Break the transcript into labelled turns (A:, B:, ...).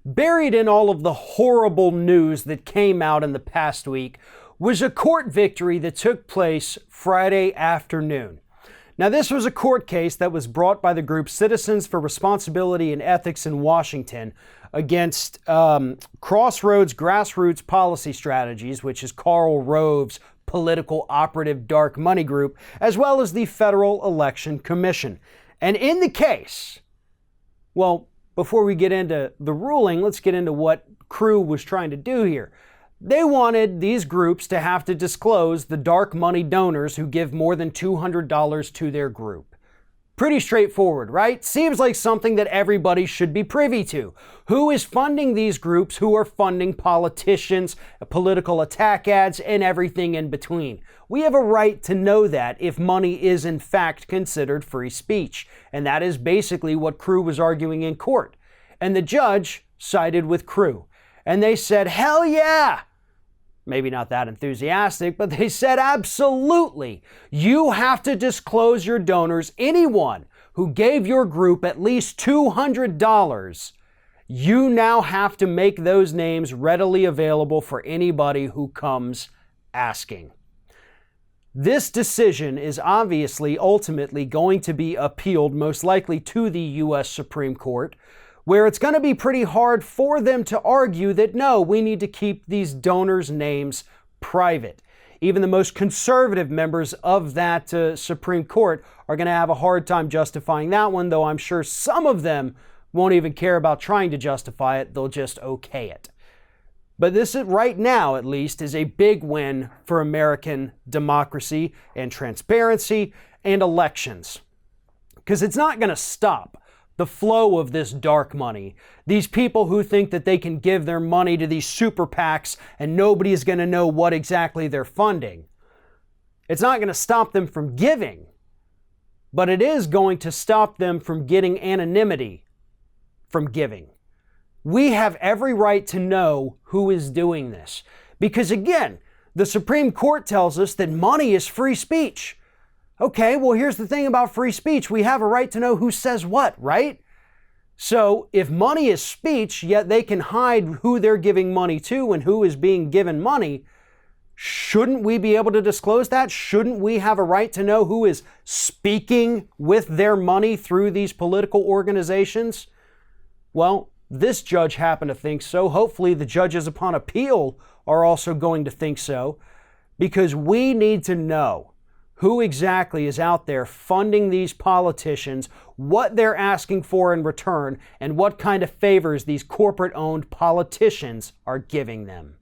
A: Buried in all of the horrible news that came out in the past week was a court victory that took place Friday afternoon. Now, this was a court case that was brought by the group Citizens for Responsibility and Ethics in Washington against Crossroads Grassroots Policy Strategies, which is Karl Rove's political operative dark money group, as well as the Federal Election Commission. And in the case, well, before we get into the ruling, let's get into what Crew was trying to do here. They wanted these groups to have to disclose the dark money donors who give more than $200 to their group. Pretty straightforward, right? Seems like something that everybody should be privy to. Who is funding these groups? Who are funding politicians, political attack ads, and everything in between? We have a right to know that if money is in fact considered free speech. And that is basically what Crew was arguing in court. And the judge sided with Crew. And they said, hell yeah! Maybe not that enthusiastic, but they said absolutely. You have to disclose your donors. Anyone who gave your group at least $200, you now have to make those names readily available for anybody who comes asking. This decision is obviously ultimately going to be appealed, most likely to the U.S. Supreme Court, where it's going to be pretty hard for them to argue that, no, we need to keep these donors' names private. Even the most conservative members of that Supreme Court are going to have a hard time justifying that one, though I'm sure some of them won't even care about trying to justify it. They'll just okay it. But this, right now at least, is a big win for American democracy and transparency and elections. Because it's not going to stop the flow of this dark money. These people who think that they can give their money to these super PACs and nobody is going to know what exactly they're funding. It's not going to stop them from giving, but it is going to stop them from getting anonymity from giving. We have every right to know who is doing this. Because again, the Supreme Court tells us that money is free speech. Okay, well, here's the thing about free speech. We have a right to know who says what, right? So if money is speech, yet they can hide who they're giving money to and who is being given money, shouldn't we be able to disclose that? Shouldn't we have a right to know who is speaking with their money through these political organizations? Well, this judge happened to think so. Hopefully the judges upon appeal are also going to think so, because we need to know who exactly is out there funding these politicians, what they're asking for in return, and what kind of favors these corporate-owned politicians are giving them.